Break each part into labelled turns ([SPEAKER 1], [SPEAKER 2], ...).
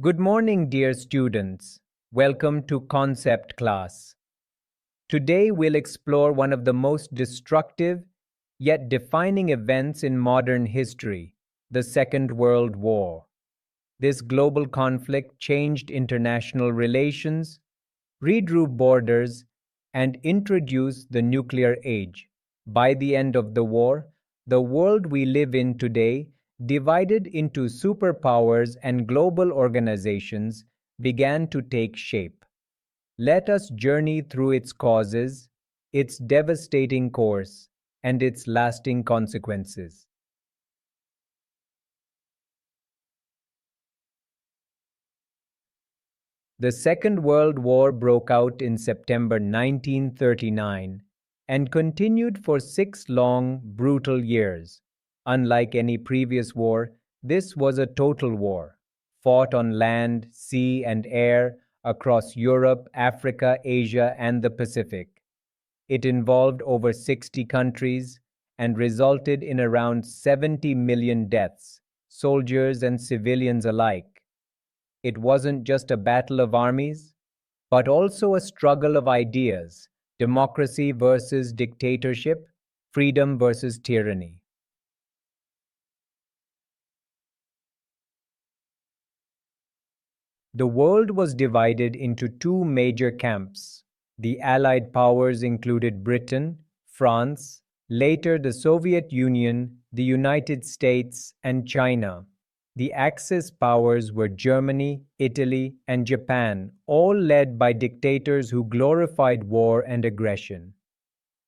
[SPEAKER 1] Good morning, dear students. Welcome to Concept Class. Today we'll explore one of the most destructive yet defining events in modern history, the Second World War. This global conflict changed international relations, redrew borders, and introduced the nuclear age. By the end of the war, the world we live in today, divided into superpowers and global organizations, began to take shape. Let us journey through its causes, its devastating course, and its lasting consequences. The Second World War broke out in September 1939 and continued for 6 long, brutal years. Unlike any previous war, this was a total war, fought on land, sea, and air across Europe, Africa, Asia, and the Pacific. It involved over 60 countries and resulted in around 70 million deaths, soldiers and civilians alike. It wasn't just a battle of armies, but also a struggle of ideas, democracy versus dictatorship, freedom versus tyranny. The world was divided into two major camps. The Allied powers included Britain, France, later the Soviet Union, the United States, and China. The Axis powers were Germany, Italy, and Japan, all led by dictators who glorified war and aggression.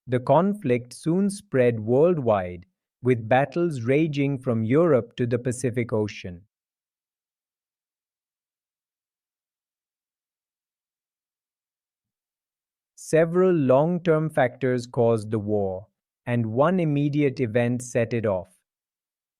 [SPEAKER 1] The conflict soon spread worldwide, with battles raging from Europe to the Pacific Ocean. Several long-term factors caused the war, and one immediate event set it off.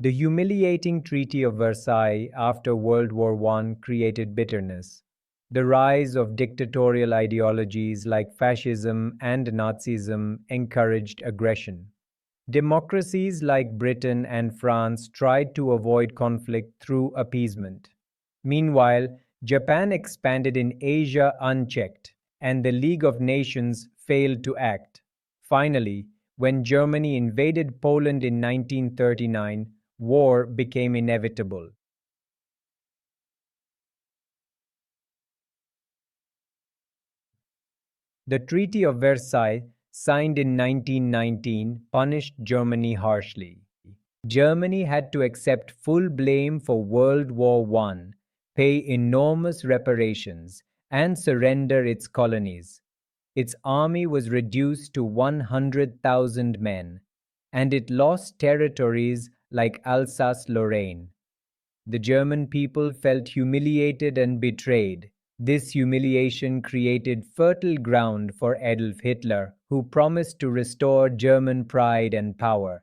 [SPEAKER 1] The humiliating Treaty of Versailles after World War I created bitterness. The rise of dictatorial ideologies like fascism and Nazism encouraged aggression. Democracies like Britain and France tried to avoid conflict through appeasement. Meanwhile, Japan expanded in Asia unchecked, and the League of Nations failed to act. Finally, when Germany invaded Poland in 1939, war became inevitable. The Treaty of Versailles, signed in 1919, punished Germany harshly. Germany had to accept full blame for World War I, pay enormous reparations, and surrender its colonies. Its army was reduced to 100,000 men, and it lost territories like Alsace-Lorraine. The German people felt humiliated and betrayed. This humiliation created fertile ground for Adolf Hitler, who promised to restore German pride and power.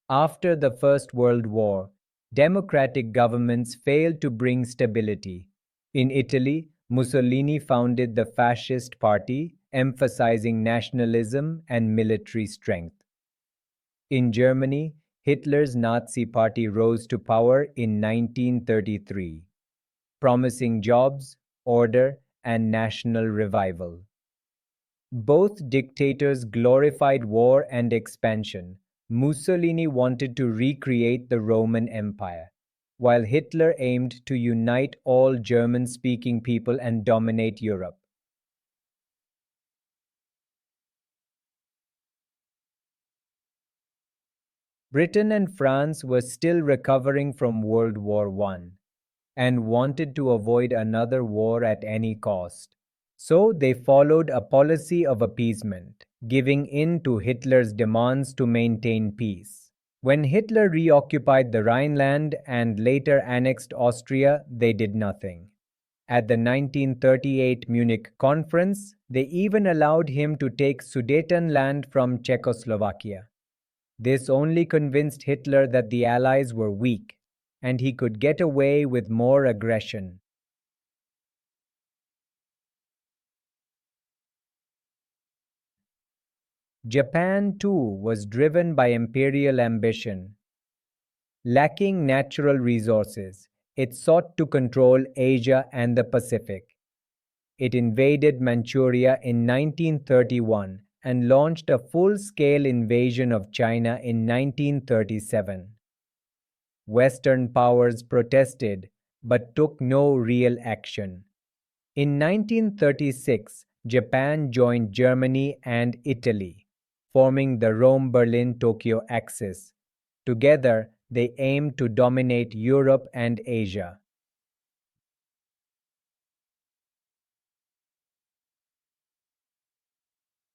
[SPEAKER 1] After the First World War, democratic governments failed to bring stability. In Italy, Mussolini founded the Fascist Party, emphasizing nationalism and military strength. In Germany, Hitler's Nazi Party rose to power in 1933, promising jobs, order, and national revival. Both dictators glorified war and expansion. Mussolini wanted to recreate the Roman Empire, while Hitler aimed to unite all German-speaking people and dominate Europe. Britain and France were still recovering from World War I and wanted to avoid another war at any cost. So they followed a policy of appeasement, giving in to Hitler's demands to maintain peace. When Hitler reoccupied the Rhineland and later annexed Austria, they did nothing. At the 1938 Munich Conference, they even allowed him to take Sudetenland from Czechoslovakia. This only convinced Hitler that the Allies were weak, and he could get away with more aggression. Japan, too, was driven by imperial ambition. Lacking natural resources, it sought to control Asia and the Pacific. It invaded Manchuria in 1931 and launched a full-scale invasion of China in 1937. Western powers protested but took no real action. In 1936, Japan joined Germany and Italy, forming the Rome-Berlin-Tokyo axis. Together, they aimed to dominate Europe and Asia.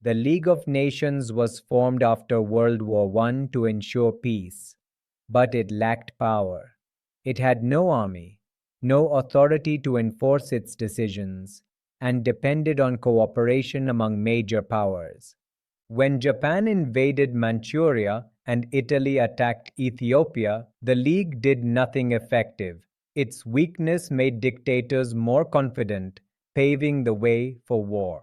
[SPEAKER 1] The League of Nations was formed after World War I to ensure peace, but it lacked power. It had no army, no authority to enforce its decisions, and depended on cooperation among major powers. When Japan invaded Manchuria and Italy attacked Ethiopia, the League did nothing effective. Its weakness made dictators more confident, paving the way for war.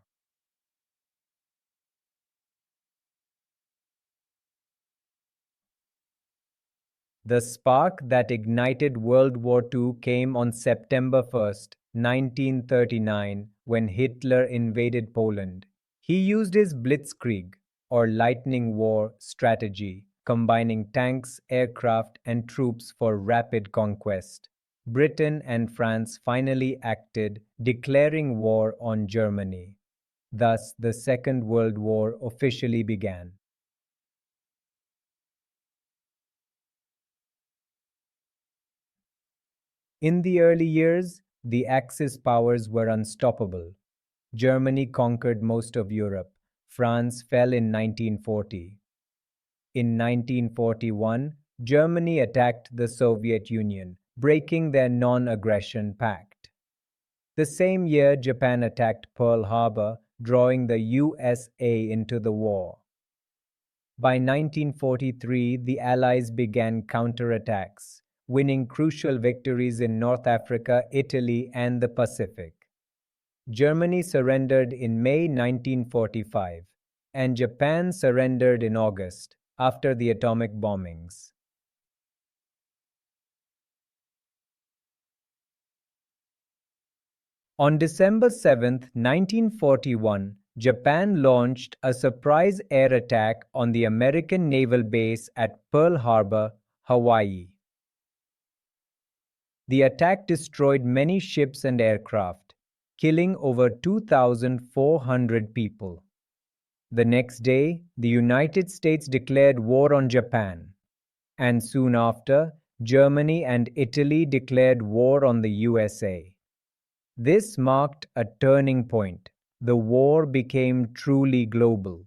[SPEAKER 1] The spark that ignited World War II came on September 1st, 1939, when Hitler invaded Poland. He used his Blitzkrieg, or lightning war, strategy, combining tanks, aircraft, and troops for rapid conquest. Britain and France finally acted, declaring war on Germany. Thus, the Second World War officially began. In the early years, the Axis powers were unstoppable. Germany conquered most of Europe. France fell in 1940. In 1941, Germany attacked the Soviet Union, breaking their non-aggression pact. The same year, Japan attacked Pearl Harbor, drawing the USA into the war. By 1943, the Allies began counterattacks, winning crucial victories in North Africa, Italy, and the Pacific. Germany surrendered in May 1945, and Japan surrendered in August after the atomic bombings. On December 7, 1941, Japan launched a surprise air attack on the American naval base at Pearl Harbor, Hawaii. The attack destroyed many ships and aircraft, killing over 2,400 people. The next day, the United States declared war on Japan, and soon after, Germany and Italy declared war on the USA. This marked a turning point. The war became truly global.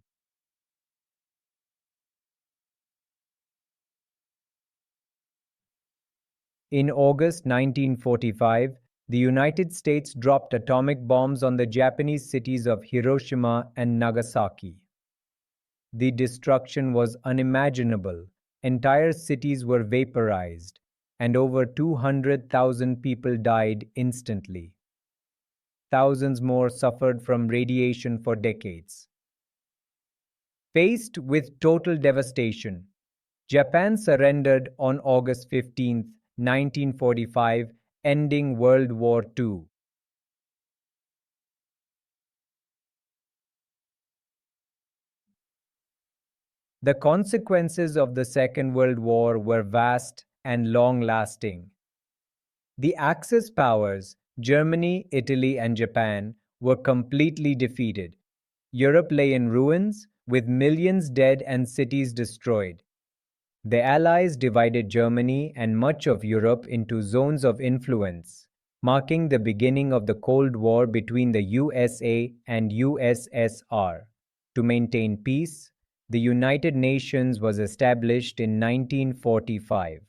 [SPEAKER 1] In August 1945, the United States dropped atomic bombs on the Japanese cities of Hiroshima and Nagasaki. The destruction was unimaginable. Entire cities were vaporized, and over 200,000 people died instantly. Thousands more suffered from radiation for decades. Faced with total devastation, Japan surrendered on August 15, 1945, ending World War II. The consequences of the Second World War were vast and long-lasting. The Axis powers, Germany, Italy, and Japan, were completely defeated. Europe lay in ruins, with millions dead and cities destroyed. The Allies divided Germany and much of Europe into zones of influence, marking the beginning of the Cold War between the USA and USSR. To maintain peace, the United Nations was established in 1945.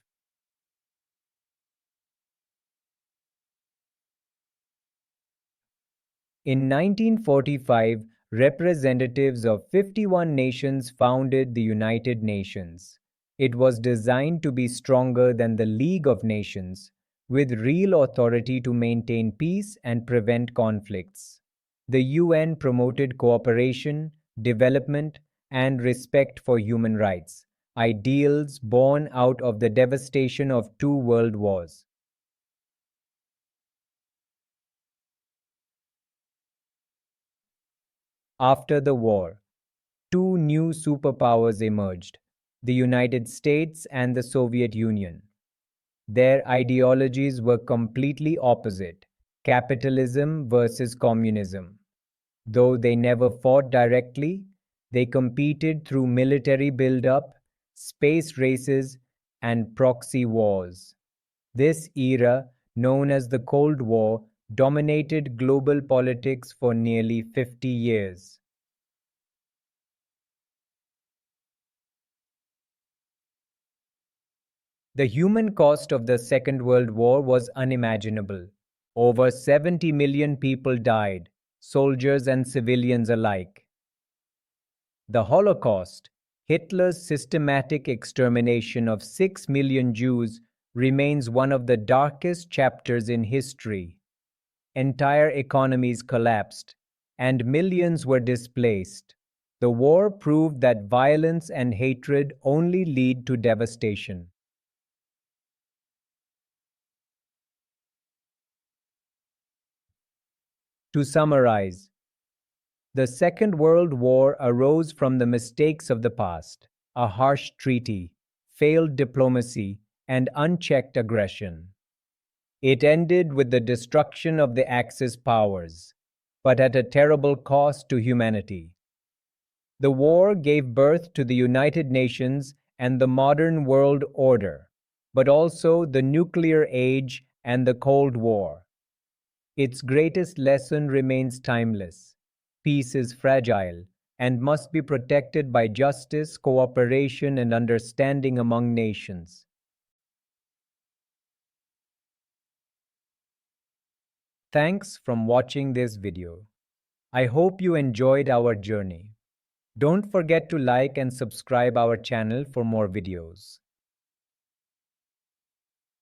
[SPEAKER 1] In 1945, representatives of 51 nations founded the United Nations. It was designed to be stronger than the League of Nations, with real authority to maintain peace and prevent conflicts. The UN promoted cooperation, development, and respect for human rights, ideals born out of the devastation of two world wars. After the war, two new superpowers emerged, the United States and the Soviet Union. Their ideologies were completely opposite, capitalism versus communism. Though they never fought directly, they competed through military buildup, space races, and proxy wars. This era, known as the Cold War, dominated global politics for nearly 50 years. The human cost of the Second World War was unimaginable. Over 70 million people died, soldiers and civilians alike. The Holocaust, Hitler's systematic extermination of 6 million Jews, remains one of the darkest chapters in history. Entire economies collapsed, and millions were displaced. The war proved that violence and hatred only lead to devastation. To summarize, the Second World War arose from the mistakes of the past, a harsh treaty, failed diplomacy, and unchecked aggression. It ended with the destruction of the Axis powers, but at a terrible cost to humanity. The war gave birth to the United Nations and the modern world order, but also the nuclear age and the Cold War. Its greatest lesson remains timeless. Peace is fragile and must be protected by justice, cooperation, and understanding among nations. Thanks for watching this video. I hope you enjoyed our journey. Don't forget to like and subscribe our channel for more videos.